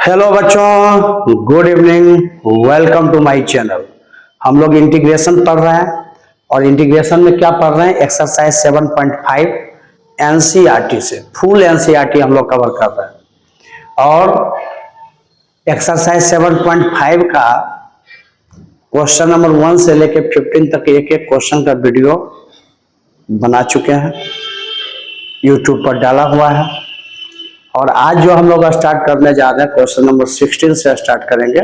Hello बच्चों, good evening, welcome to my channel. हम लोग इंटीग्रेशन पढ़ रहे हैं और इंटीग्रेशन में क्या पढ़ रहे हैं, एक्सरसाइज 7.5 एनसीईआरटी से फुल एनसीईआरटी हम लोग कवर कर रहे हैं। और एक्सरसाइज 7.5 का क्वेश्चन नंबर 1 से लेके 15 तक एक एक क्वेश्चन का वीडियो बना चुके हैं, यूट्यूब पर डाला हुआ है। और आज जो हम लोग स्टार्ट करने जा रहे हैं क्वेश्चन नंबर 16 से स्टार्ट करेंगे।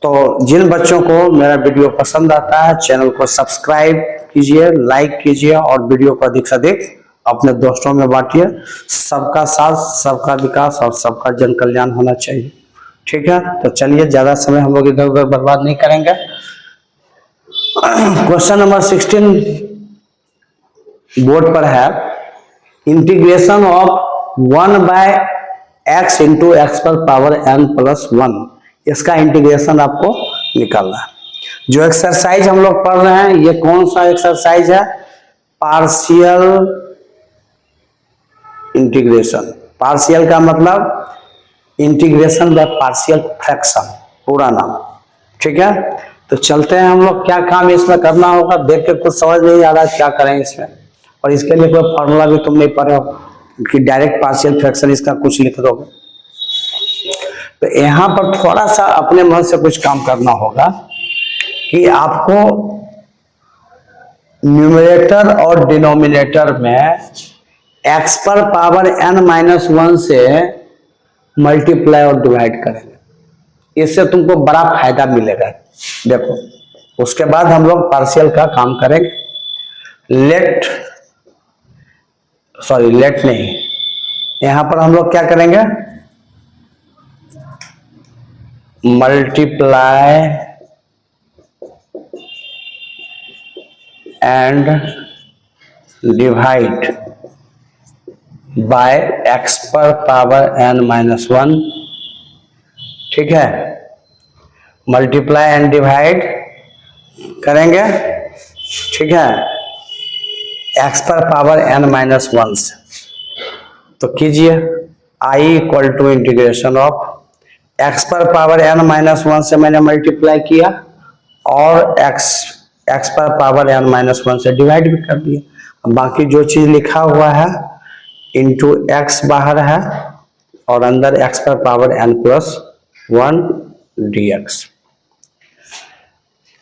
तो जिन बच्चों को मेरा वीडियो पसंद आता है चैनल को सब्सक्राइब कीजिए, लाइक कीजिए और वीडियो को अधिक से अधिक अपने दोस्तों में बांटिए। सबका साथ, सबका विकास और सबका जन कल्याण होना चाहिए। ठीक है, तो चलिए ज्यादा समय हम लोग इधर उधर बर्बाद नहीं करेंगे। क्वेश्चन नंबर 16 बोर्ड पर है, integration of 1/x into x पर पावर n प्लस 1, इसका इंटीग्रेशन आपको निकालना है। जो एक्सरसाइज हम लोग पढ़ रहे हैं ये कौन सा एक्सरसाइज है, पार्शियल इंटीग्रेशन। पार्शियल का मतलब इंटीग्रेशन बाय पार्शियल फ्रैक्शन, पूरा नाम। ठीक है, तो चलते हैं हम लोग। क्या काम इसमें करना होगा, देख के कुछ समझ नहीं आ रहा है क्या करें इसमें, और इसके लिए कोई फॉर्मूला भी तुम नहीं पढ़े हो कि डायरेक्ट पार्शियल फ्रैक्शन इसका कुछ लिख दोगे। तो यहां पर थोड़ा सा अपने मन से कुछ काम करना होगा कि आपको न्यूमरेटर और डिनोमिनेटर में x पर पावर n-1 से मल्टीप्लाई और डिवाइड करेंगे, इससे तुमको बड़ा फायदा मिलेगा। देखो, उसके बाद हम लोग पार्शियल का काम करेंगे। लेट नहीं, यहां पर हम लोग क्या करेंगे, multiply and divide by x पर पावर n-1। ठीक है, मल्टीप्लाई एंड डिवाइड करेंगे। ठीक है, x पर पावर n-1 से। तो कीजिए, i equal to integration of x पर पावर n-1 से मैंने मल्टीप्लाई किया और x पर पावर n-1 से डिवाइड भी कर दिया। बाकी जो चीज लिखा हुआ है इंटू x बाहर है और अंदर x पर पावर n+1 dx।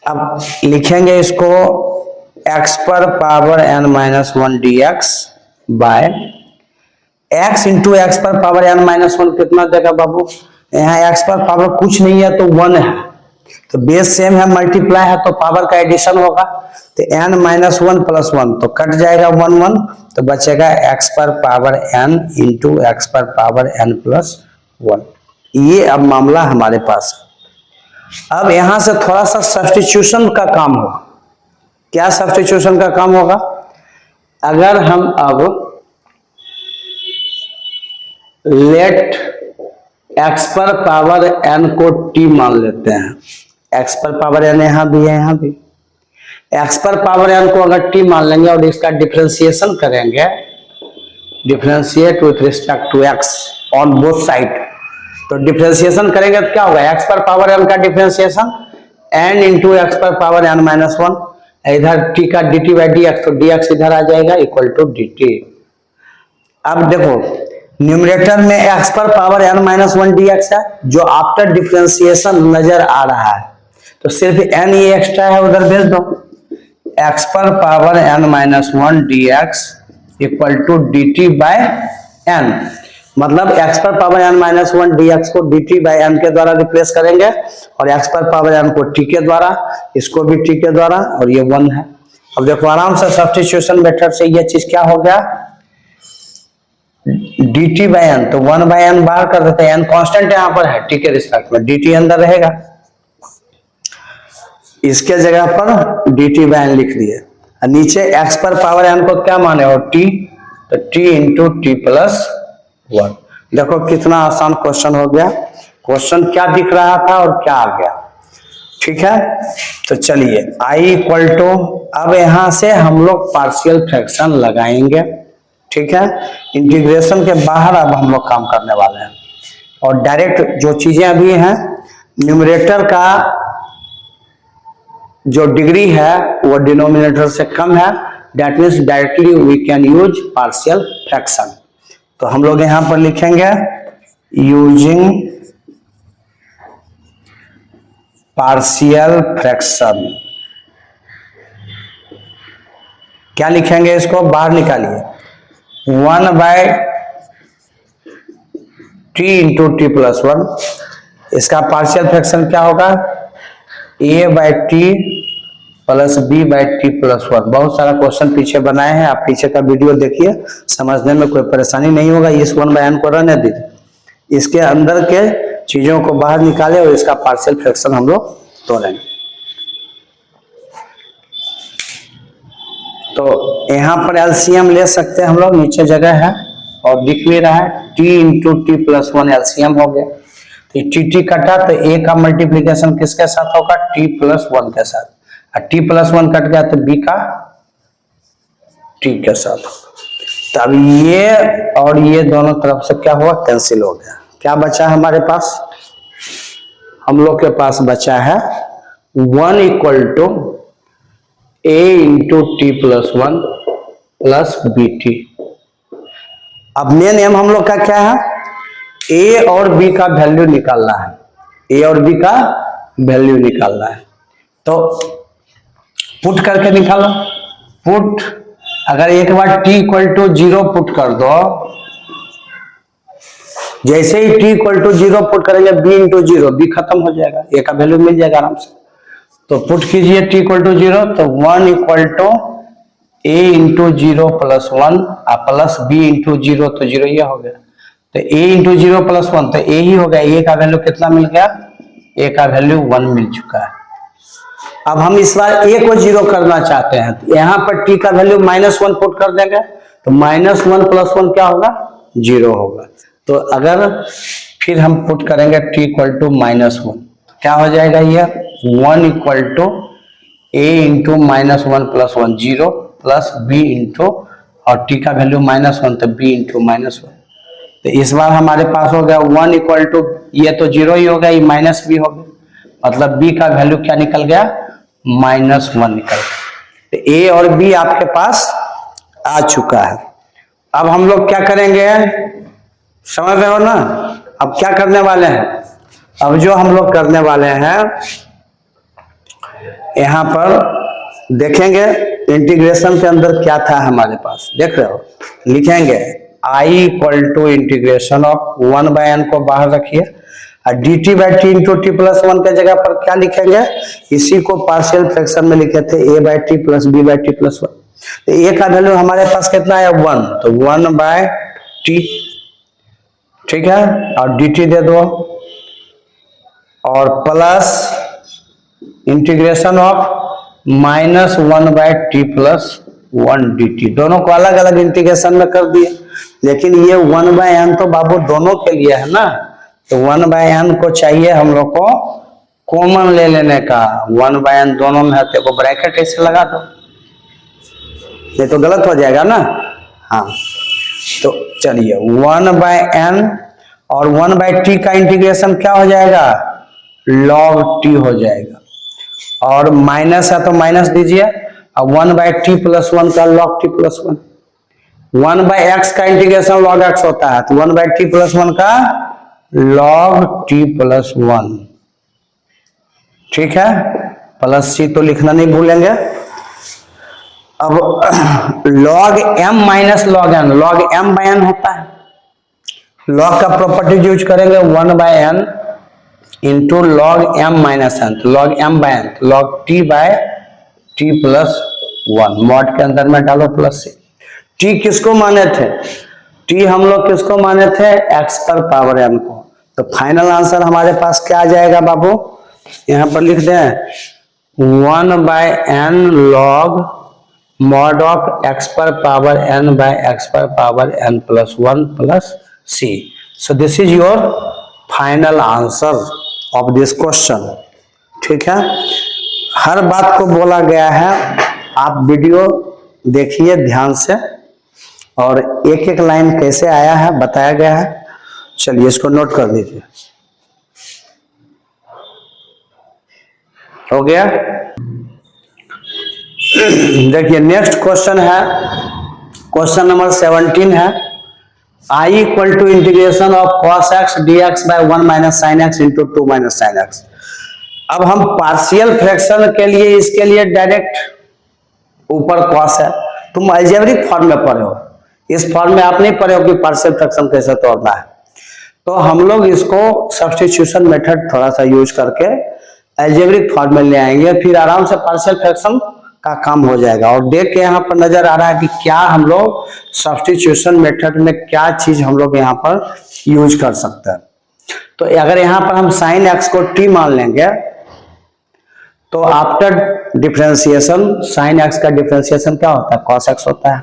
अब लिखेंगे इसको x पर power n-1 dx by x into x पर पावर n-1 कितना देगा बाबू, यहाँ x पर पावर कुछ नहीं है तो 1 है, तो बेस सेम है, मल्टीप्लाई है तो पावर का एडिशन होगा। तो n-1 प्लस 1 तो कट जाएगा 1 तो बचेगा x पर पावर n इंटू एक्स पर पावर n+1। ये अब मामला हमारे पास है। अब यहां से थोड़ा सा सब्स्टिट्यूशन का काम होगा। क्या सब्स्टिट्यूशन का काम होगा, अगर हम अब लेट x पर पावर n को t मान लेते हैं, x पर पावर n यहां भी है, यहां भी x पर पावर n को अगर t मान लेंगे और इसका डिफरेंशिएशन करेंगे, differentiate with respect to x on both side, तो डिफरेंशिएशन करेंगे तो क्या होगा, x पर पावर n का डिफरेंशिएशन n इंटू एक्स पर पावर n-1, इधर t का dt बाई dx, तो dx इधर आ जाएगा इक्वल टू dt। अब देखो, न्यूमरेटर में x पर पावर n-1 dx है जो आफ्टर डिफरेंशिएशन नजर आ रहा है, तो सिर्फ n ये एक्स्ट्रा है उधर भेज दो। x पर power n-1 dx equal to dt by n, मतलब x पर पावर n-1 dx को dt बाय n के द्वारा रिप्लेस करेंगे और x पर पावर n को t के द्वारा, इसको भी t के द्वारा, और ये 1 है। अब देखो आराम से सब्स्टिट्यूशन मेथड से ये चीज क्या हो गया, dt बाय n, तो 1 बाय n बाहर कर देते हैं, n कांस्टेंट यहाँ पर है t के रिस्पेक्ट में, dt अंदर रहेगा, इसके जगह पर dt बाय n लिख दिए। नीचे x पर पावर n को क्या माने हो, t, तो t इंटू t+1। देखो कितना आसान क्वेश्चन हो गया, क्वेश्चन क्या दिख रहा था और क्या आ गया। ठीक है, तो चलिए i इक्वल टू, अब यहां से हम लोग पार्शियल फ्रैक्शन लगाएंगे। ठीक है, इंटीग्रेशन के बाहर अब हम लोग काम करने वाले हैं। और डायरेक्ट जो चीजें अभी हैं, न्यूमरेटर का जो डिग्री है वो डिनोमिनेटर से कम है, that means directly we can use partial fraction. तो हम लोग यहां पर लिखेंगे यूजिंग पार्शियल फ्रैक्शन। क्या लिखेंगे, इसको बाहर निकालिए, 1/t इंटू टी प्लस 1। इसका पार्शियल फ्रैक्शन क्या होगा, a/t प्लस b/t प्लस 1। बहुत सारा क्वेश्चन पीछे बनाए हैं, आप पीछे का वीडियो देखिए, समझने में कोई परेशानी नहीं होगा। इस 1/n को रहने दीजिए, इसके अंदर के चीजों को बाहर निकाले और इसका पार्शियल फ्रैक्शन हम लोग तोड़ेंगे। तो यहां पर एलसीएम ले सकते हैं हम लोग, नीचे जगह है और दिख भी रहा है, t into t plus 1 LCM हो गया। तो टी कटा तो a का मल्टीप्लीकेशन किसके साथ होगा, t प्लस 1 के साथ, और t प्लस 1 कट गया तो b का t के साथ। तो अब ये और ये दोनों तरफ से क्या हुआ, कैंसिल हो गया। क्या बचा हमारे पास, हम लोग के पास बचा है 1 equal to a into t plus 1 plus b t. अब मेन एम हम लोग का क्या है, a और b का वैल्यू निकालना है, a और b का वैल्यू निकालना है। तो पुट करके निकालो, पुट अगर एक बार t इक्वल टू 0 पुट कर दो, जैसे ही t इक्वल टू 0 पुट करेंगे b इंटू 0, b खत्म हो जाएगा, a का वैल्यू मिल जाएगा आराम से। तो पुट कीजिए t इक्वल टू 0, तो 1 equal to a into 0 plus 1 plus b into 0, तो 0 ये हो गया। तो a इंटू 0 प्लस 1 तो a ही हो गया, a का वैल्यू कितना मिल गया, a का वैल्यू 1 मिल चुका है। अब हम इस बार a को 0 करना चाहते हैं, तो यहाँ पर t का वैल्यू -1 पुट कर देंगे, तो -1 प्लस 1 क्या होगा, 0 होगा। तो अगर फिर हम पुट करेंगे t इक्वल टू -1, क्या हो जाएगा, ये 1 equal to a into -1 plus 1 0 plus b into, और t का वैल्यू -1 तो b इंटू -1। तो इस बार हमारे पास हो गया 1 इक्वल टू, ये तो 0 ही हो गया, ये माइनस b हो गया, मतलब b का वैल्यू क्या निकल गया, -1 निकल गया। तो a और b आपके पास आ चुका है। अब हम लोग क्या करेंगे, समझ रहे हो ना, अब क्या करने वाले हैं, अब जो हम लोग करने वाले हैं, यहां पर देखेंगे इंटीग्रेशन के अंदर क्या था हमारे पास, देख रहे हो, लिखेंगे i equal to integration of 1/n को बाहर रखिए, और dt/t इंटू टी प्लस 1 के जगह पर क्या लिखेंगे, इसी को पार्शियल फ्रैक्शन में लिखे थे a/t प्लस b/t प्लस 1। तो a का वैल्यू हमारे पास कितना है, 1, तो 1/t, ठीक है, और dt दे दो, और plus integration of -1/t plus 1 dt, दोनों को अलग अलग इंटीग्रेशन में कर दिए। लेकिन ये 1/n तो बाबू दोनों के लिए है ना, तो 1/n को चाहिए हम लोग को कॉमन ले लेने का, 1/n दोनों में है, तो ब्रैकेट ऐसे लगा दो, नहीं तो गलत हो जाएगा ना। हाँ, तो चलिए 1/n और 1/t का इंटीग्रेशन क्या हो जाएगा, log t हो जाएगा, और माइनस है तो माइनस दीजिए, और 1/t प्लस 1 का log t प्लस 1, 1/x का इंटीग्रेशन log x होता है, तो 1/t प्लस 1 का log t प्लस 1, ठीक है, प्लस c तो लिखना नहीं भूलेंगे। अब log m minus log n, log m/n होता है, log का प्रॉपर्टी यूज करेंगे 1/n into log m minus n, तो log m/n, log t/t plus 1, mod के अंदर में डालो प्लस से। t किसको माने थे, t हम लोग किसको माने थे, x पर पावर n को। तो फाइनल आंसर हमारे पास क्या आ जाएगा बाबू, यहां पर लिख दें 1/n log mod of x पर पावर n by x पर power n plus 1 plus c। So this is your final answer of this question, ठीक है। हर बात को बोला गया है, आप वीडियो देखिए ध्यान से, और एक एक लाइन कैसे आया है बताया गया है। चलिए इसको नोट कर लीजिए, हो गया। देखिए नेक्स्ट क्वेश्चन है, क्वेश्चन नंबर 17 है, I equal to integration of cos x dx by 1 minus sine x into 2 minus sine x. अब हम पार्शियल फ्रैक्शन के लिए इसके लिए डायरेक्ट ऊपर cos है, तुम अलजेब्रिक फॉर्म में पढ़े हो, इस फॉर्म में आप नहीं पढ़े हो कि पार्शियल फ्रैक्शन कैसे तोड़ना है। तो हम लोग इसको सब्स्टिट्यूशन मेथड थोड़ा सा यूज करके अलजेब्रिक फॉर्म में ले आएंगे, फिर आराम से पार्शियल फ्रैक्शन का काम हो जाएगा। और देख के यहाँ पर नजर आ रहा है कि क्या हम लोग सब्स्टिट्यूशन मेथड में क्या चीज हम लोग यहाँ पर यूज कर सकते हैं। तो अगर यहाँ पर हम साइन एक्स को t मान लेंगे तो आफ्टर डिफरेंशिएशन साइन एक्स का डिफरेंशिएशन क्या होता है, cos x होता है।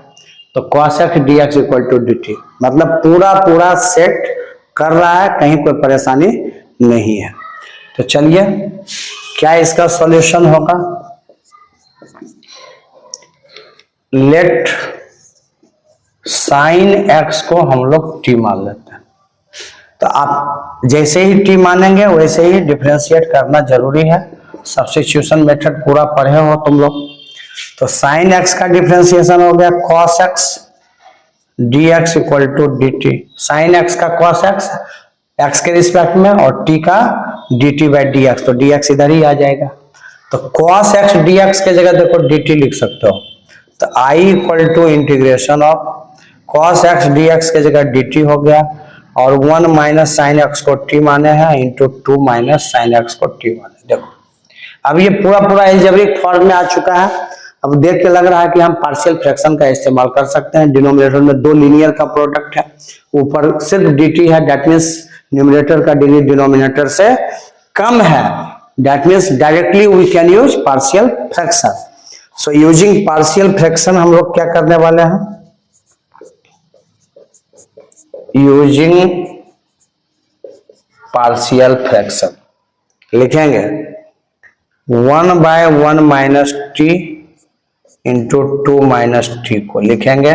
तो cos x dx equal to dt, मतलब पूरा सेट कर रहा है, कहीं कोई परेशानी नहीं है। तो चलिए क्या इसका सॉल्यूशन होगा, लेट साइन एक्स को हम लोग t मान लेते हैं। तो आप जैसे ही t मानेंगे वैसे ही डिफरेंशिएट करना जरूरी है, सब्स्टिट्यूशन मेथड पूरा पढ़े हो तुम लोग। तो साइन एक्स का डिफरेंशिएशन हो गया cos x dx equal to dt, sine x का cos x x के रिस्पेक्ट में और t का dt बाई dx, तो dx इधर ही आ जाएगा। तो cos x dx के जगह देखो dt लिख सकते हो। तो I equal to integration of cos x dx के जगह dt हो गया, और 1 माइनस साइन एक्स को t माने हैं इंटू 2 माइनस साइन एक्स को t माने। देखो अब ये पूरा अलजेब्रिक फॉर्म में आ चुका है। अब देख के लग रहा है कि हम पार्शियल फ्रैक्शन का इस्तेमाल कर सकते हैं। डिनोमिनेटर में दो लीनियर का प्रोडक्ट है, ऊपर सिर्फ dt है, दैट मीन्स न्यूमरेटर का डिग्री डिनोमिनेटर से कम है, that means directly we can use partial fraction. So using partial fraction हम लोग क्या करने वाले हैं, यूजिंग पार्शियल फ्रैक्शन लिखेंगे 1 by 1 minus t into 2 minus t को लिखेंगे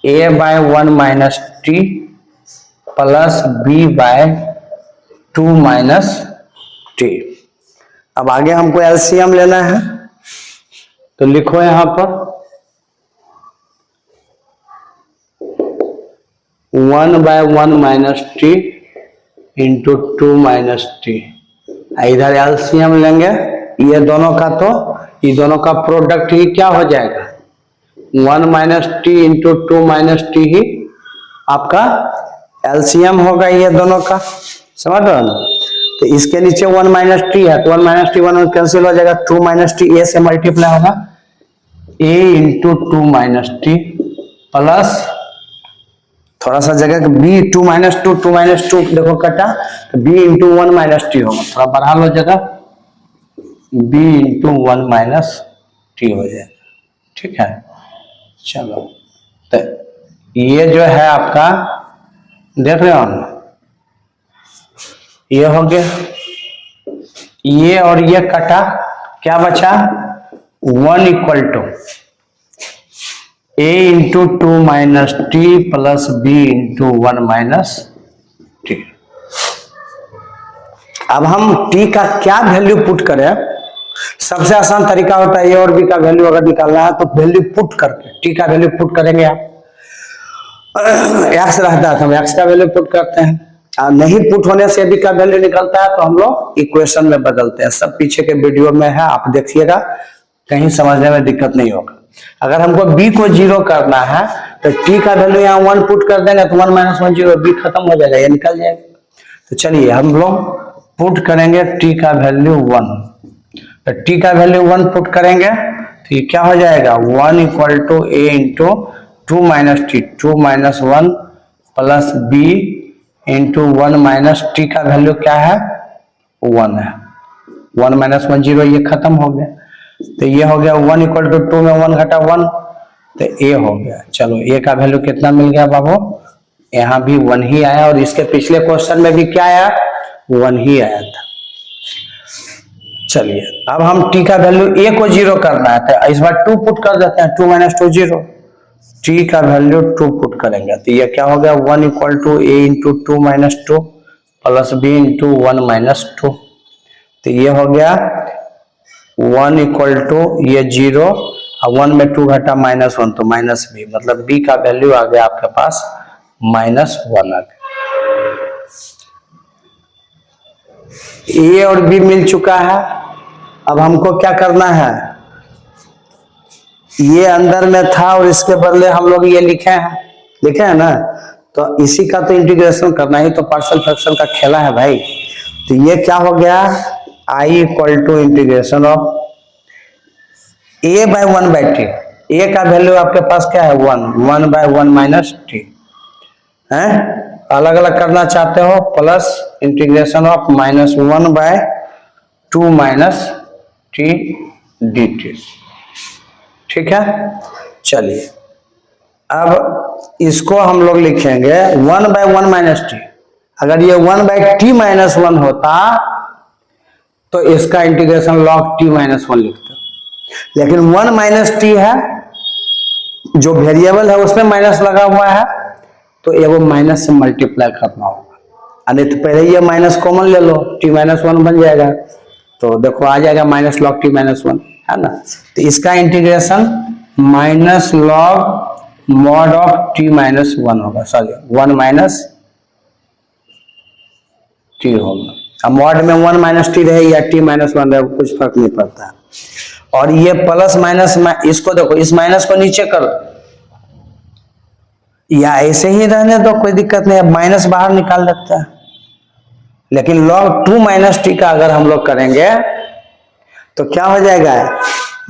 a by 1 minus t plus b by 2 minus t. अब आगे हमको एलसीएम लेना है, तो लिखो यहां पर 1 by 1 minus t into 2 minus t. इधर एलसीएम लेंगे ये दोनों का, तो ये दोनों का प्रोडक्ट ही क्या हो जाएगा 1 minus t into 2 minus t ही आपका एलसीएम होगा ये दोनों का, समझ रहे हो ना। तो इसके नीचे 1 माइनस टी है, तो 1 माइनस टी 1 कैंसिल हो जाएगा, 2 माइनस टी ए से मल्टीप्लाई होगा a into 2 minus t plus थोड़ा सा जगह b 2 माइनस 2 देखो कटा, तो b इंटू 1 माइनस टी होगा, थोड़ा बढ़ा लो जगह, b इंटू 1 माइनस टी हो जाएगा, ठीक है। चलो तो ये जो है आपका देख रहे हो ना, ये हो गया, ये और ये कटा, क्या बचा 1 equal to a into 2 minus t plus b into 1 minus t. अब हम t का क्या वैल्यू पुट करें, सबसे आसान तरीका होता है a और b का वैल्यू अगर निकालना है तो वैल्यू पुट करके t का वैल्यू पुट करेंगे। आप x रहता है तो हम x का वैल्यू पुट करते हैं, और नहीं पुट होने से b का वैल्यू निकलता है तो हम लोग इक्वेशन में बदलते हैं। सब पीछे के वीडियो में है, आप देखिएगा, कहीं समझने में दिक्कत नहीं होगा। अगर हमको b को 0 करना है तो t का वैल्यू यहाँ 1 पुट कर देंगे तो 1 माइनस 1 0, b खत्म हो जाएगा, ये निकल जाएगा। तो चलिए हम लोग पुट करेंगे t का वैल्यू 1, तो t का वैल्यू 1 पुट करेंगे तो ये क्या हो जाएगा 1 equal to a into 2 minus t, 2 minus 1 plus b into 1 minus t का वैल्यू क्या है 1 है, 1 माइनस 1 0, ये खत्म हो गया। तो ये हो गया 1 इक्वल टू 2 में 1 घटा 1, तो a हो गया। चलो a का वैल्यू कितना मिल गया बाबू, यहाँ भी 1 ही आया, और इसके पिछले क्वेश्चन में भी क्या आया 1 ही आया था। चलिए अब हम t का वैल्यू a को 0 करना है, तो इस बार 2 पुट कर देते हैं, 2 माइनस 2 0, टी का वैल्यू 2 पुट करेंगे तो ये क्या हो गया 1 equal to a into 2 minus 2 plus b into 1 minus 2। तो ये हो गया 1 इक्वल टू ये 0 और 1 में 2 घटा -1 तो माइनस बी, मतलब बी का वैल्यू आ गया आपके पास -1 आ गया। ए और बी मिल चुका है। अब हमको क्या करना है, ये अंदर में था और इसके बदले हम लोग ये लिखे हैं ना, तो इसी का तो इंटीग्रेशन करना ही तो पार्शियल फ्रैक्शन का खेला है भाई। तो ये क्या हो गया I equal to integration of a by 1 by t. A का वैल्यू आपके पास क्या है 1 बाय 1 माइनस टी है, अलग अलग करना चाहते हो plus integration of -1 by 2 minus t d t. ठीक है, चलिए अब इसको हम लोग लिखेंगे 1 बाय 1 माइनस टी। अगर ये 1 बाय टी माइनस 1 होता तो इसका इंटीग्रेशन लॉग टी माइनस 1 लिखते, लेकिन 1 माइनस टी है जो वेरिएबल है उसमें माइनस लगा हुआ है तो ये वो माइनस से मल्टीप्लाई करना होगा। नहीं तो पहले ये माइनस कॉमन ले लो, टी माइनस 1 बन जाएगा, तो देखो आ जाएगा माइनस लॉग टी माइनस 1 है ना। तो इसका integration minus log mod of T minus 1 होगा, सॉरी 1 माइनस टी होगा। अब मॉड में 1 माइनस टी रहे या टी माइनस 1 रहे कुछ फर्क नहीं पड़ता है। और ये प्लस माइनस इसको देखो, इस माइनस को नीचे करो या ऐसे ही रहने दो, कोई दिक्कत नहीं, अब माइनस बाहर निकाल देता है। लेकिन लॉग 2 माइनस टी का अगर हम लोग करेंगे तो क्या हो जाएगा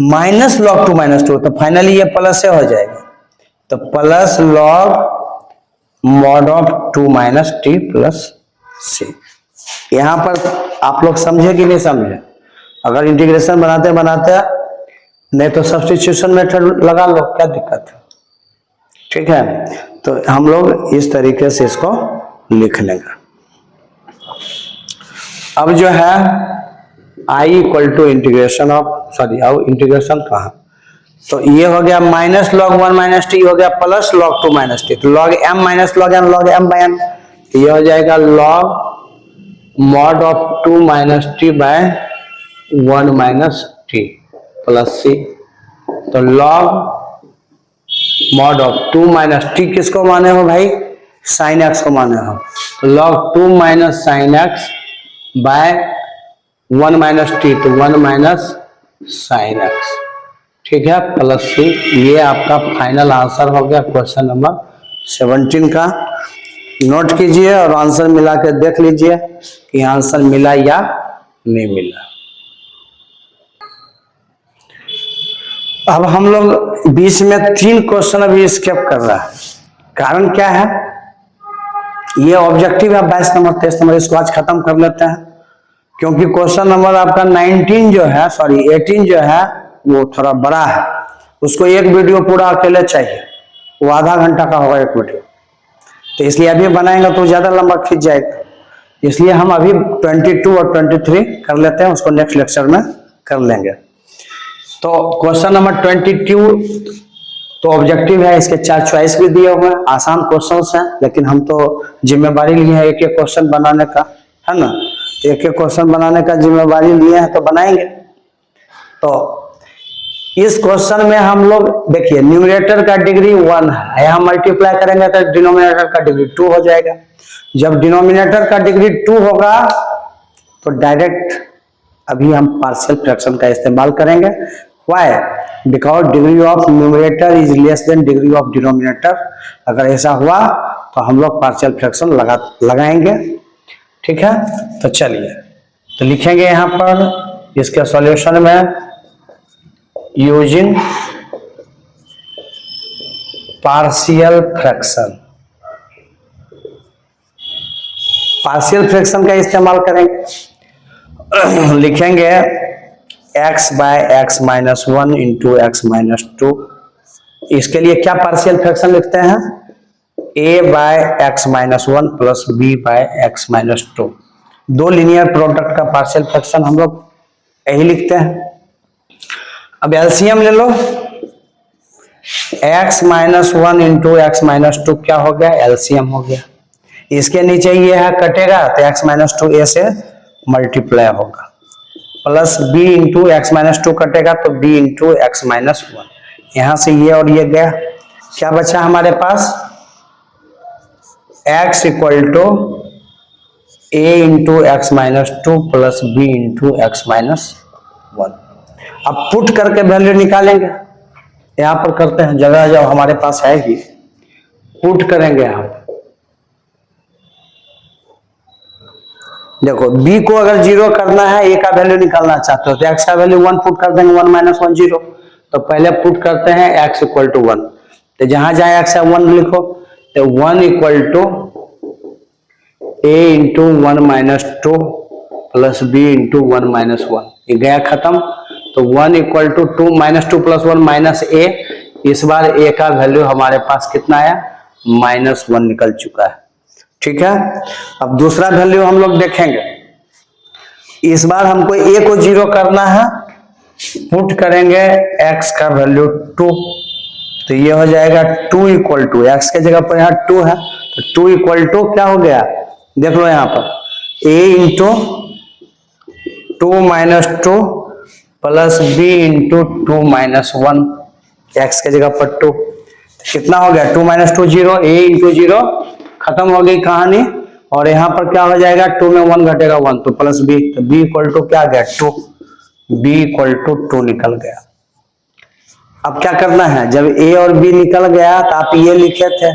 माइनस लॉग 2 माइनस 2, तो फाइनली ये प्लस से हो जाएगा, तो plus log mod of 2 minus t plus c. यहां पर आप लोग समझे कि नहीं समझे? अगर इंटीग्रेशन बनाते बनाते नहीं तो सब्स्टिट्यूशन मेथड लगा लो, क्या दिक्कत है। ठीक है, तो हम लोग इस तरीके से इसको लिख लेंगे। अब जो है आई इक्वल टू इंटीग्रेशन ऑफ अब इंटीग्रेशन कहाँ, तो ये हो गया माइनस लॉग 1 माइनस टी हो गया प्लस लॉग 2 माइनस टी, तो log m minus log m by m, ये हो जाएगा log mod of 2 minus t by 1 minus t plus c. तो log mod of 2 minus t किसको माने हो भाई, साइन एक्स को माने हो, तो log 2 minus sine x by 1 minus t, तो 1 माइनस साइन एक्स। ठीक है, प्लस सी। ये आपका फाइनल आंसर हो गया क्वेश्चन नंबर 17 का। नोट कीजिए और आंसर मिला के देख लीजिए कि आंसर मिला या नहीं मिला। अब हम लोग बीच में 3 क्वेश्चन अभी स्किप कर रहा है, कारण क्या है, ये ऑब्जेक्टिव है 22 नंबर 23 नंबर, इसको आज खत्म कर लेते हैं, क्योंकि क्वेश्चन नंबर आपका 18 जो है वो थोड़ा बड़ा है, उसको एक वीडियो पूरा अकेले चाहिए, वो आधा घंटा का होगा एक वीडियो, तो इसलिए अभी बनाएंगे तो ज्यादा लंबा खींच जाएगा, इसलिए हम अभी 22 और 23 कर लेते हैं, उसको नेक्स्ट लेक्चर में कर लेंगे। तो क्वेश्चन नंबर 22 तो ऑब्जेक्टिव है, इसके 4 चॉइस भी दिए हुए हैं, आसान क्वेश्चंस हैं, लेकिन हम तो जिम्मेवारी लिए हैं एक एक क्वेश्चन बनाने का, है ना, एक एक क्वेश्चन बनाने का जिम्मेवारी लिए हैं तो बनाएंगे। तो इस क्वेश्चन में हम लोग देखिए न्यूमरेटर का डिग्री 1 है, यहाँ मल्टीप्लाई करेंगे तो डिनोमिनेटर का डिग्री 2 हो जाएगा। जब डिनोमिनेटर का डिग्री 2 होगा तो डायरेक्ट अभी हम पार्शियल फ्रैक्शन का इस्तेमाल करेंगे। Why? Because degree of numerator is less than degree of denominator. अगर ऐसा हुआ तो हम लोग पार्शियल फ्रैक्शन लगाएंगे। ठीक है, तो चलिए तो लिखेंगे यहाँ पर इसके सॉल्यूशन में using partial fraction, partial fraction का इस्तेमाल करेंगे। लिखेंगे x by x minus 1 into x minus 2। इसके लिए क्या पार्शियल फ्रैक्शन लिखते हैं, a by x minus 1 plus b by x minus 2। दो लीनियर प्रोडक्ट का पार्शियल फ्रैक्शन हम लोग यही लिखते हैं। अब एलसीएम ले लो, x minus one into x minus two क्या हो गया, एलसीएम हो गया। इसके नीचे ये है कटेगा तो x माइनस टू ए से मल्टीप्लाई होगा, plus b into x minus two कटेगा तो b into x minus one. यहां से ये और ये गया, क्या बचा हमारे पास, x equal to a into x minus two plus b into x minus one. अब पुट करके वैल्यू निकालेंगे, यहां पर करते हैं, जगह जब हमारे पास है ही, पुट करेंगे हम। देखो b को अगर जीरो करना है, a का वैल्यू निकालना चाहते हो तो x का वैल्यू वन पुट कर देंगे, वन माइनस वन जीरो। तो पहले पुट करते हैं x इक्वल टू वन, तो जहां जाए x है वन लिखो, तो one equal to a into one minus two plus b into one minus one, ये गया खत्म। तो one equal to two minus two plus one minus a, इस बार a का वैल्यू हमारे पास कितना आया, माइनस वन निकल चुका है। ठीक है, अब दूसरा वैल्यू हम लोग देखेंगे। इस बार हमको a को जीरो करना है, पुट करेंगे x का वैल्यू टू, तो ये हो जाएगा टू इक्वल टू, एक्स के जगह पर यहाँ टू है तो टू इक्वल टू क्या हो गया, देख लो यहाँ पर a into two minus two plus b into two minus one, x के जगह पर टू, कितना हो गया, two minus two zero, a into zero, खत्म हो गई कहानी। और यहाँ पर क्या हो जाएगा, टू में वन घटेगा वन, तो प्लस b, तो b इक्वल टू क्या गया, two, b equal to two निकल गया। अब क्या करना है, जब a और b निकल गया तो आप ये लिखे थे,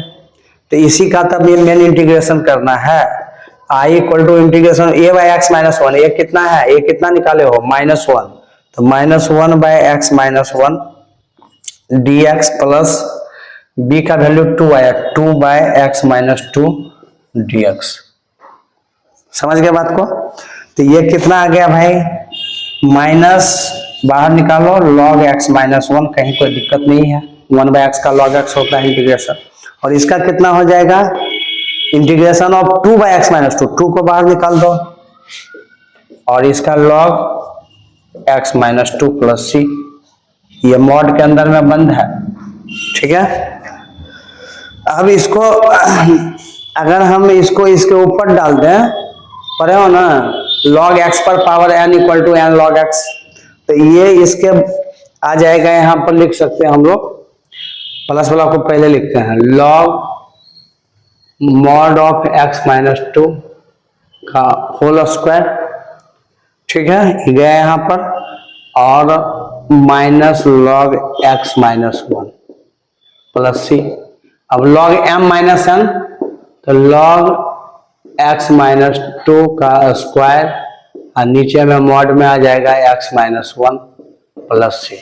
तो इसी का तब ये मेन इंटीग्रेशन करना है। i equal to integration a by x minus one, ये कितना है, a कितना निकाले हो, माइनस वन, तो minus one by x minus one d x plus b का वैल्यू टू आया, two by x minus two d x. समझ गए बात को, तो ये कितना आ गया भाई, माइनस बाहर निकालो लॉग एक्स माइनस वन, कहीं कोई दिक्कत नहीं है, वन बाई एक्स का लॉग एक्स होता है इंटीग्रेशन। और इसका कितना हो जाएगा, integration of two by x minus two, two को बाहर निकाल दो, और इसका log x minus two plus c, ये मॉड के अंदर में बंद है। ठीक है, अब इसको अगर हम इसको इसके ऊपर डाल दें, पढ़े हो ना, log x पर power n equal to n log x, तो ये इसके आ जाएगा, यहां पर लिख सकते हैं हम लोग, प्लस वाला को पहले लिखते हैं, log mod of x minus two का होल स्क्वायर। ठीक है, गया यहां पर, और minus log x minus one plus c. अब log m माइनस n, तो log x माइनस टू का स्क्वायर, और नीचे में मॉड में आ जाएगा x minus one plus c.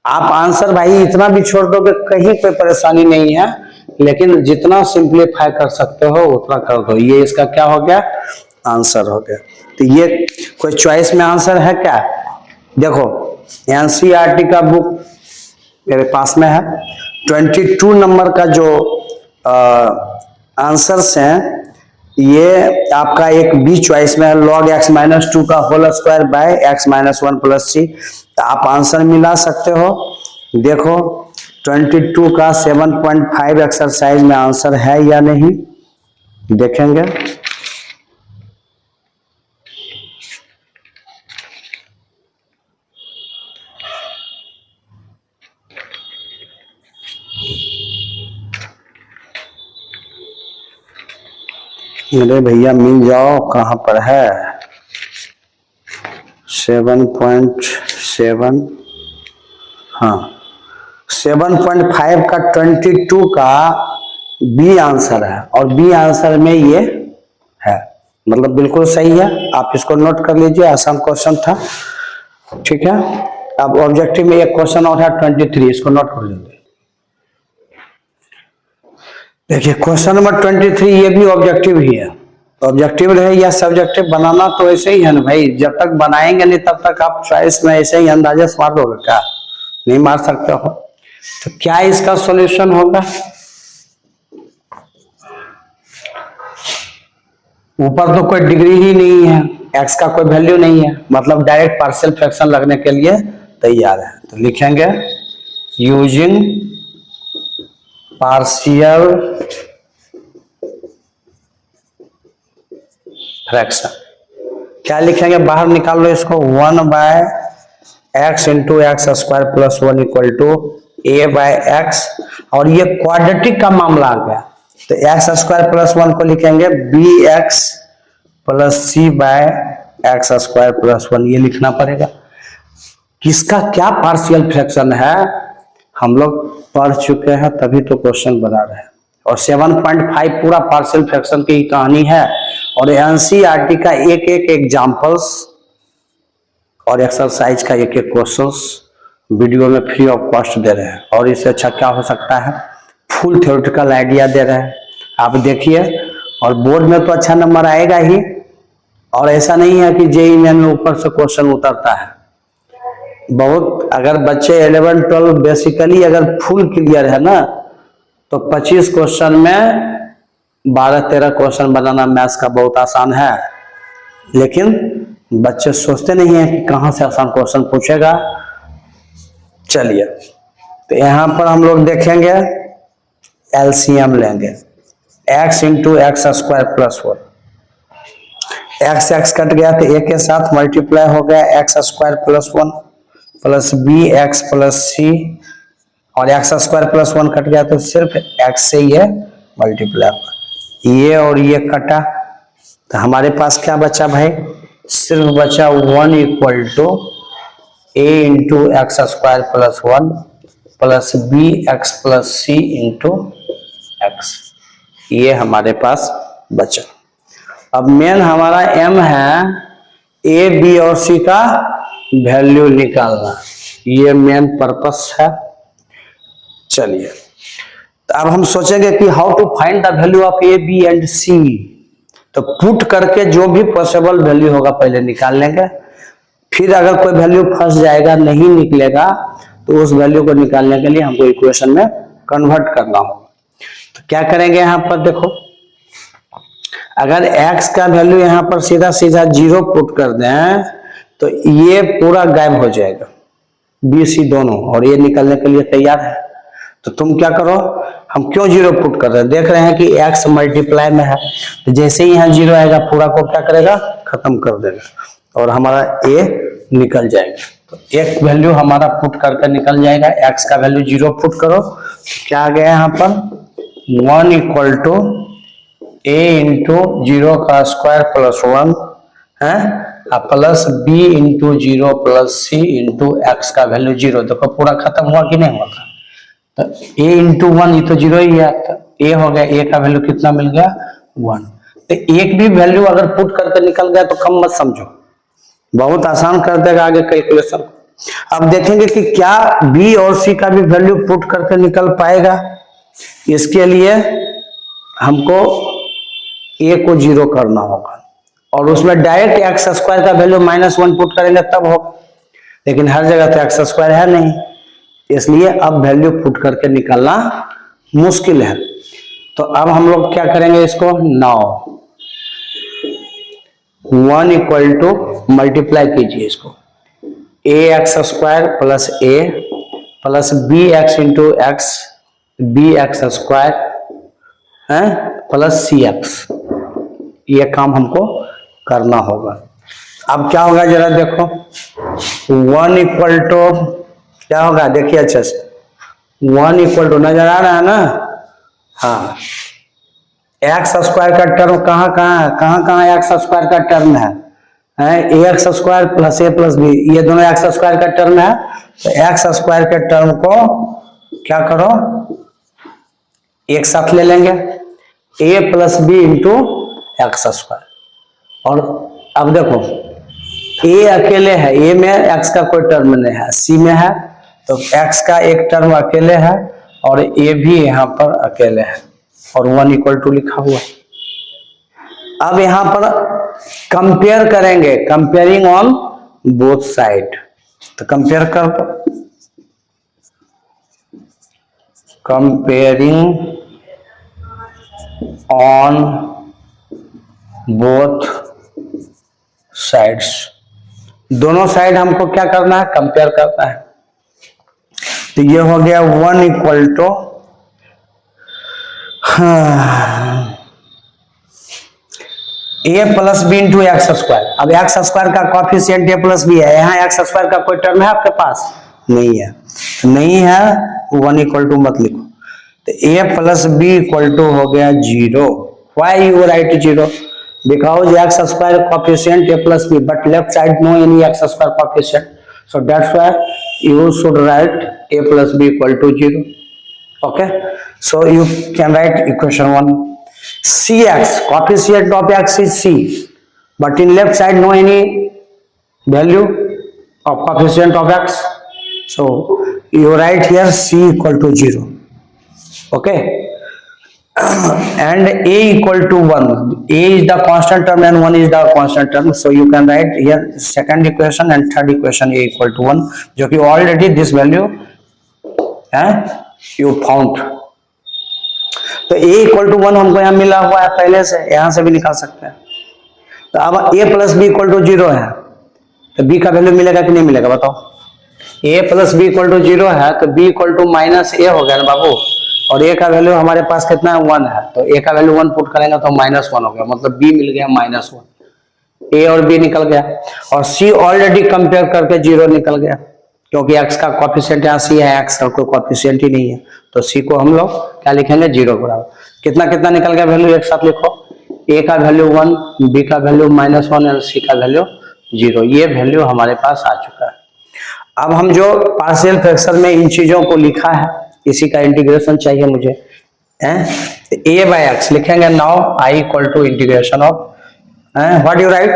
आप आंसर भाई इतना भी छोड़ दोगे, कहीं कोई परेशानी नहीं है, लेकिन जितना सिंप्लीफाई कर सकते हो उतना कर दो। ये इसका क्या हो गया, आंसर हो गया। तो ये कोई चॉइस में आंसर है क्या, देखो एनसीईआरटी का बुक मेरे पास में है, 22 नंबर का जो आंसर्स हैं, ये आपका एक बी चॉइस में है, log x माइनस टू का whole square by x minus one plus c. तो आप आंसर मिला सकते हो। देखो 22 का 7.5 एक्सरसाइज में आंसर है या नहीं, देखेंगे। अरे भैया मिल जाओ, कहाँ पर है, 7.7, हाँ 7.5 का 22 का बी आंसर है, और बी आंसर में ये है, मतलब बिल्कुल सही है। आप इसको नोट कर लीजिए, आसान क्वेश्चन था। ठीक है, अब ऑब्जेक्टिव में एक क्वेश्चन और है 23, इसको नोट कर लीजिए। देखिए क्वेश्चन नंबर 23, ये भी ऑब्जेक्टिव ही है। ऑब्जेक्टिव रहे या सब्जेक्टिव, बनाना तो ऐसे ही है ना भाई, जब तक बनाएंगे नहीं तब तक आप चॉइस में ऐसे ही अंदाजा मार दोगे क्या, नहीं मार सकते हो। तो क्या इसका सॉल्यूशन होगा, ऊपर तो कोई डिग्री ही नहीं है, एक्स का कोई वैल्यू नहीं है, मतलब डायरेक्ट पार्शियल फ्रैक्शन लगने के लिए तैयार है। तो लिखेंगे यूजिंग पार्शियल फ्रैक्शन। क्या लिखेंगे, बाहर निकाल लो इसको, 1/x into x square plus 1 equal to a/x, और ये क्वाड्रेटिक का मामला आ गया तो एक्स स्क्वायर प्लस 1 को लिखेंगे bx plus c/x square plus 1, ये लिखना पड़ेगा। किसका क्या पार्शियल फ्रैक्शन है हम लोग पढ़ चुके हैं, तभी तो क्वेश्चन बना रहे हैं। और 7.5 पूरा पार्शियल फ्रैक्शन की कहानी है, और एनसीईआरटी का एक एक एग्जाम्पल्स और एक्सरसाइज का एक एक क्वेश्चंस वीडियो में फ्री ऑफ कॉस्ट दे रहे हैं। और इससे अच्छा क्या हो सकता है, फुल थ्योरेटिकल आइडिया दे रहे हैं, आप देखिए। और बोर्ड में तो अच्छा नंबर आएगा ही, और ऐसा नहीं है कि जेईई मेन में ऊपर से क्वेश्चन उतरता है। बहुत, अगर बच्चे 11 12 बेसिकली अगर फुल क्लियर है ना, तो 25 क्वेश्चन में 12-13 क्वेश्चन बनाना मैथ्स का बहुत आसान है। लेकिन बच्चे सोचते नहीं है कि कहां से आसान क्वेश्चन पूछेगा। चलिए, तो यहां पर हम लोग देखेंगे, एलसीएम लेंगे, x into x square plus 1, x x cut गया तो a के साथ मल्टीप्लाई हो गया x square plus 1 plus b x plus c, और एक्स स्क्वायर प्लस 1 कट गया तो सिर्फ x से ये मल्टीप्लाई होगा, ये और ये कटा तो हमारे पास क्या बचा भाई, सिर्फ बचा 1 equal to a into x square plus 1 plus b x plus c into x, ये हमारे पास बचा। अब मेन हमारा m है a b और c का वैल्यू निकालना, ये मेन पर्पस है। चलिए, तो अब हम सोचेंगे कि how to find the value of a b and c, तो पुट करके जो भी पॉसिबल वैल्यू होगा पहले निकाल लेंगे, फिर अगर कोई वैल्यू फंस जाएगा नहीं निकलेगा तो उस वैल्यू को निकालने के लिए हमको इक्वेशन में कन्वर्ट करना होगा। तो क्या करेंगे, यहाँ पर देखो, अगर x का वैल्यू यहाँ पर सीधा सीधा 0 पुट कर दें तो ये पूरा गायब हो जाएगा, बी सी दोनों, और ये निकलने के लिए तैयार है। तो तुम क्या करो, हम क्यों 0 पुट कर रहे हैं, देख रहे हैं कि x मल्टीप्लाई में है, तो जैसे ही यहाँ 0 आएगा पूरा को क्या करेगा, खत्म कर देगा और हमारा a निकल जाएगा। तो एक वैल्यू हमारा पुट करके निकल जाएगा, x का वैल्यू 0 पुट करो, क्या आ गया यहाँ पर 1 इक्वल टू a इंटू 0 का स्क्वायर प्लस 1 है plus b into 0 plus c into x का वैल्यू 0। देखो पूरा खत्म हुआ कि नहीं हुआ, तो a इंटू 1 ये तो 0 ही है, तो a हो गया, a का वैल्यू कितना मिल गया 1। तो एक भी वैल्यू अगर पुट करके निकल गया तो कम मत समझो, बहुत आसान कर देगा आगे कैलकुलेशन। अब देखेंगे कि क्या b और c का भी वैल्यू पुट करके निकल पाएगा। इसके लिए हमको a को 0 करना होगा, और उसमें डायरेक्ट एक्स स्क्वायर का वैल्यू -1 पुट करेंगे तब होगा, लेकिन हर जगह तो एक्स स्क्वायर है नहीं, इसलिए अब वैल्यू पुट करके निकालना मुश्किल है। तो अब हम लोग क्या करेंगे, इसको 1 इक्वल टू मल्टीप्लाई कीजिए इसको, a x square plus a plus b x into x, b x square है प्लस सी एक्स, ये काम हमको करना होगा। अब क्या होगा जरा देखो, 1 इक्वल टू क्या होगा, देखिए अच्छे से, 1 इक्वल टू नजर आ रहा है ना, हाँ, एक्स स्क्वायर का टर्म कहाँ एक्स स्क्वायर का टर्म है, ए x square plus a plus B, ये दोनों एक्स स्क्वायर का टर्म है। तो एक्स स्क्वायर के टर्म को क्या करो, एक साथ ले लेंगे, a plus b into x square. और अब देखो ए अकेले है, ए में एक्स का कोई टर्म नहीं है, सी में है, तो एक्स का एक टर्म अकेले है और ए भी यहाँ पर अकेले है, और 1 इक्वल टू लिखा हुआ है। अब यहां पर कंपेयर करेंगे, कंपेयरिंग ऑन बोथ साइड, तो कंपेयर कर दो, कंपेयरिंग ऑन बोथ साइड्स, दोनों साइड हमको क्या करना है, कंपेयर करना है। तो ये हो गया 1 equal to a plus b into x square. अब एक्स स्क्वायर का कॉफिशिएंट ए प्लस बी है, यहाँ एक्स स्क्वायर का कोई टर्म है आपके पास? नहीं है, तो नहीं है, 1 इक्वल टू मत लिखो। तो ए प्लस बी इक्वल टू हो गया 0। Why you right 0? Because x square coefficient a plus b, but left side no any x square coefficient, so that's why you should write a plus b equal to 0. Okay, so you can write equation 1. Cx, coefficient of x is c, but in left side no any value of coefficient of x, so you write here c equal to 0. Okay, and a equal to 1. A is the constant term and 1 is the constant term, so you can write here second equation and third equation a equal to 1, जो कि already this value you found. तो a equal to 1 हमको यहाँ मिला हुआ है पहले से, यहाँ से भी निकाल सकते हैं। तो अब a plus b equal to 0 है, तो b का वैल्यू मिलेगा कि नहीं मिलेगा बताओ? a plus b equal to 0 है, तो b equal to minus a हो गया ना बाबू, और a का वैल्यू हमारे पास कितना है? 1 है, तो a का वैल्यू 1 पुट करेंगे तो -1 हो गया, मतलब b मिल गया -1। a और b निकल गया, और c ऑलरेडी कंपेयर करके 0 निकल गया, क्योंकि x का कोएफिशिएंट यहाँ c है, x का कोई कोएफिशिएंट ही नहीं है, तो c को हम लोग क्या लिखेंगे? 0 बराबर। कितना कितना निकल गया वैल्यू? एक साथ लिखो, a का वैल्यू 1, b का वैल्यू -1 और c का वैल्यू 0। ये वैल्यू हमारे पास आ चुका है। अब हम जो पार्शियल फ्रैक्शन में इन चीजों को लिखा है, इसी का इंटीग्रेशन चाहिए मुझे, a बाय एक्स लिखेंगे। Now i equal to integration of what you write?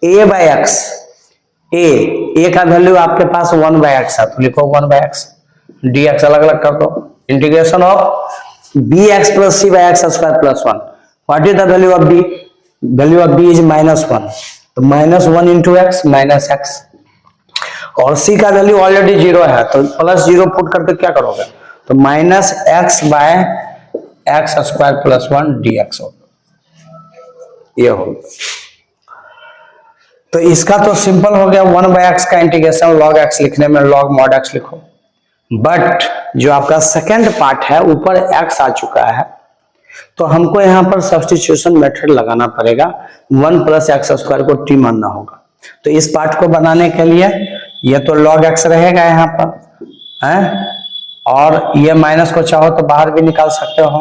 a by x. a का वैल्यू आपके पास 1 बाय एक्स है, तो लिखो 1 बाय एक्स, dx अलग अलग कर दो। Integration of bx plus c by x square plus 1। What is the value of b? Value of b is -1, तो -1 इंटू एक्स माइनस एक्स, और c का वैल्यू ऑलरेडी 0 है, तो +0 पुट करके क्या करोगे? तो -x by x square plus 1 dx होगा, ये होगा। तो इसका तो सिंपल हो गया, 1 बाय एक्स का इंटीग्रेशन log x लिखने में log mod x लिखो। बट जो आपका सेकेंड पार्ट है, ऊपर x आ चुका है, तो हमको यहाँ पर सब्स्टिट्यूशन मेथड लगाना पड़ेगा, 1 प्लस एक्स स्क्वायर को t मानना होगा। तो इस पार्ट को बनाने के लिए ये तो log x रहेगा यहाँ पर, और ये माइनस को चाहो तो बाहर भी निकाल सकते हो।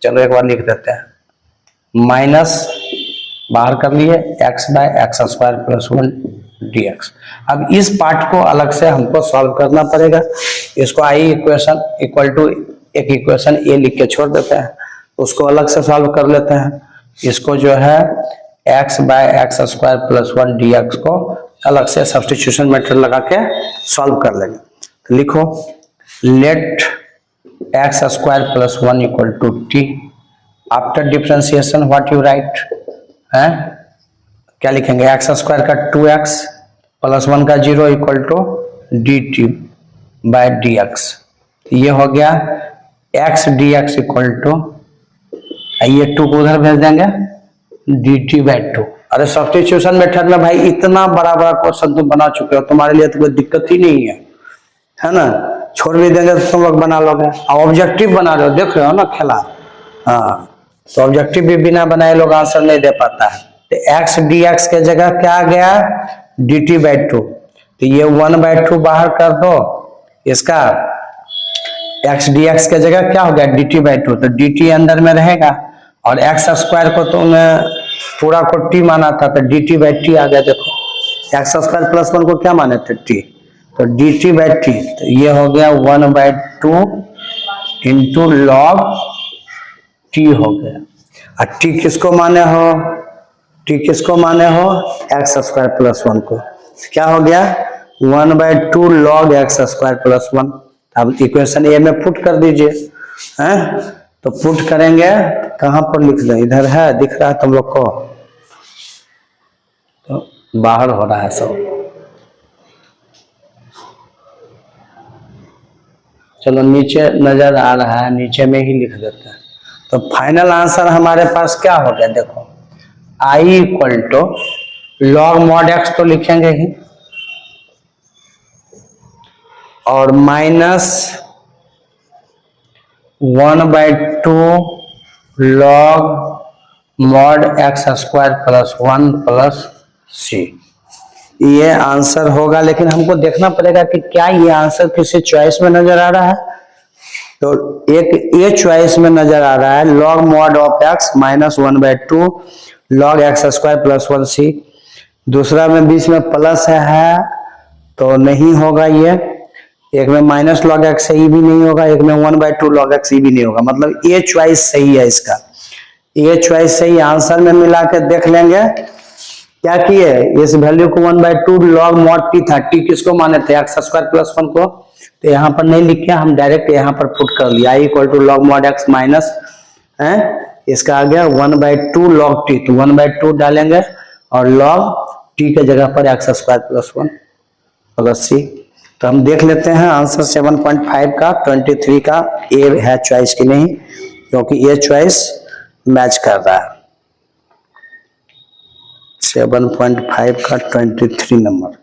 चलो एक बार लिख देते हैं, माइनस बाहर कर लिए, x by x square plus 1 dx। अब इस पार्ट को अलग से हमको सॉल्व करना पड़ेगा। इसको i इक्वेशन इक्वल टू एक इक्वेशन a लिख के छोड़ देते हैं, उसको अलग से सॉल्व कर लेते हैं। इसको जो है x by x square plus 1 dx को अलग से सब्स्टिट्यूशन मेथड लगा के सॉल्व कर लेंगे। तो लिखो let x square plus 1 equal to t। After differentiation what you write है, क्या लिखेंगे? एक्स स्क्वायर का 2x प्लस 1 का 0 equal to dt by dx। ये हो गया x dx इक्वल टू, ये 2 को उधर भेज देंगे, dt बाय 2। अरे सब्स्टिट्यूशन मेथड में भाई इतना बड़ा बड़ा क्वेश्चन तुम बना चुके हो, तुम्हारे लिए तो कोई दिक्कत ही नहीं है ना? छोड़ भी देंगे तो तुम लोग बना लोगे। और ऑब्जेक्टिव बना रहे हो, देख रहे हो ना खेला, हाँ, तो ऑब्जेक्टिव भी बिना बनाए लोग आंसर नहीं दे पाता है। तो x dx के जगह क्या आ गया? dt by 2। तो ये 1 बाय 2 बाहर कर दो, इसका x dx के जगह क्या हो गया? dt by 2। तो dt अंदर में रहेगा, और x स्क्वायर को तुमने पूरा को t माना था, तो dt बाय t आ गया। देखो x स्क्वायर प्लस 1 को क्या माने थे? t, तो dt बाय t, तो ये हो गया 1 बाय 2 इंटू लॉग t हो गया। और t किसको माने हो? t किसको माने हो? एक्स स्क्वायर प्लस 1 को। क्या हो गया? 1 by 2 log x square plus 1। अब इक्वेशन ए में पुट कर दीजिए, हैं? तो पुट करेंगे, कहां पर लिख दें? इधर है, दिख रहा है तुम लोग को? तो बाहर हो रहा है सब। चलो नीचे नजर आ रहा है, नीचे में ही लिख देते हैं। तो फाइनल आंसर हमारे पास क्या हो गया? देखो i equal to log mod x तो लिखेंगे ही, और minus 1 by 2 log mod x square plus 1 plus c. ये आंसर होगा, लेकिन हमको देखना पड़ेगा कि क्या ये आंसर किसी चॉइस में नजर आ रहा है। तो एक ये चॉइस में नजर आ रहा है, log mod of x minus 1/2 log x square plus 1 सी। दूसरा में बीच में प्लस है तो नहीं होगा ये। एक में माइनस log x सही भी नहीं होगा, एक में 1/2 log x भी नहीं होगा। मतलब ये चॉइस सही है इसका, ये चॉइस सही। आंसर में मिला के देख लेंगे क्या किए, इस वैल्यू को 1/2 log mod t था। t किसको माने थे, x स्क्वायर प्लस 1 को। तो यहाँ पर नहीं लिखे, हम डायरेक्ट यहाँ पर पुट कर लिया, i equal to log mod x minus है इसका आ गया 1/2 log t। तो 1/2 डालेंगे और log t के जगह पर x square plus 1 plus c. तो हम देख लेते हैं आंसर 7.5 का 23 का ए है चॉइस की नहीं, क्योंकि ये चॉइस मैच कर रहा है। 7.5 का 23 नंबर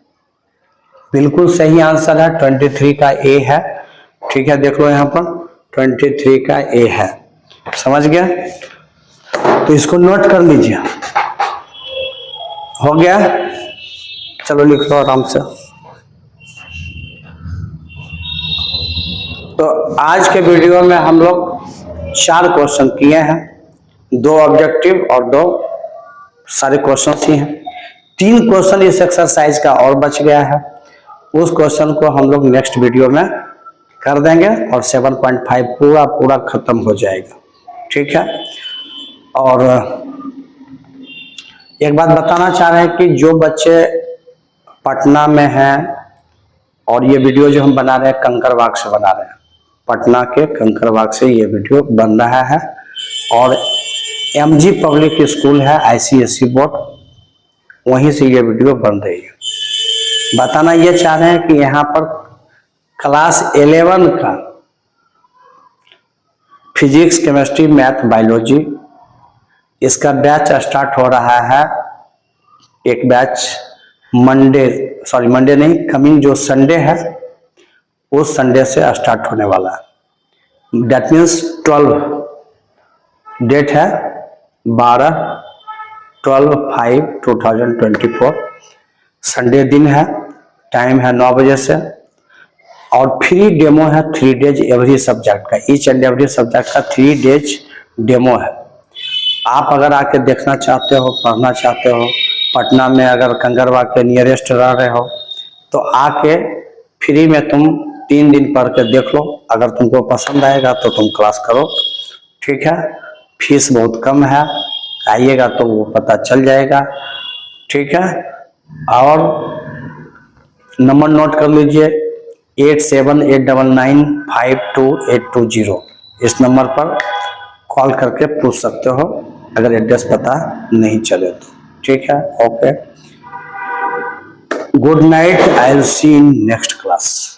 बिल्कुल सही आंसर है, 23 का ए है। ठीक है, देख लो यहाँ पर 23 का ए है। समझ गया, तो इसको नोट कर लीजिए। हो गया, चलो लिख लो आराम से। तो आज के वीडियो में हम लोग 4 क्वेश्चन किए हैं, 2 ऑब्जेक्टिव और 2 सारे क्वेश्चन ही हैं। 3 क्वेश्चन इस एक्सरसाइज का और बच गया है, उस क्वेश्चन को हम लोग नेक्स्ट वीडियो में कर देंगे और 7.5 पूरा खत्म हो जाएगा। ठीक है, और एक बात बताना चाह रहे हैं कि जो बच्चे पटना में हैं, और ये वीडियो जो हम बना रहे हैं कंकड़बाग से बना रहे हैं, पटना के कंकड़बाग से ये वीडियो बन रहा है, और MG पब्लिक स्कूल है ICSE बोर्ड, वहीं से ये वीडियो बन रही है। बताना ये चाह रहे हैं कि यहाँ पर क्लास 11 का फिजिक्स, केमिस्ट्री, मैथ, बायोलॉजी, इसका बैच स्टार्ट हो रहा है। एक बैच मंडे नहीं, कमिंग जो संडे है उस संडे से स्टार्ट होने वाला है। दैट मीन्स 12 डेट है 12/5/2024, संडे दिन है, टाइम है 9 बजे से, और फ्री डेमो है 3 डेज एवरी सब्जेक्ट का। ईच एंड एवरी सब्जेक्ट का 3 डेज डेमो है। आप अगर आके देखना चाहते हो, पढ़ना चाहते हो, पटना में अगर कंकड़बाग के नियरेस्ट रह रहे हो, तो आके फ्री में तुम 3 दिन पढ़ के देख लो। अगर तुमको पसंद आएगा तो तुम क्लास करो। ठीक है, फीस बहुत कम है, आइएगा तो वो पता चल जाएगा। ठीक है, और नंबर नोट कर लीजिए 8789952820। इस नंबर पर कॉल करके पूछ सकते हो अगर एड्रेस पता नहीं चले तो। ठीक है, okay, good night, I will see in next class.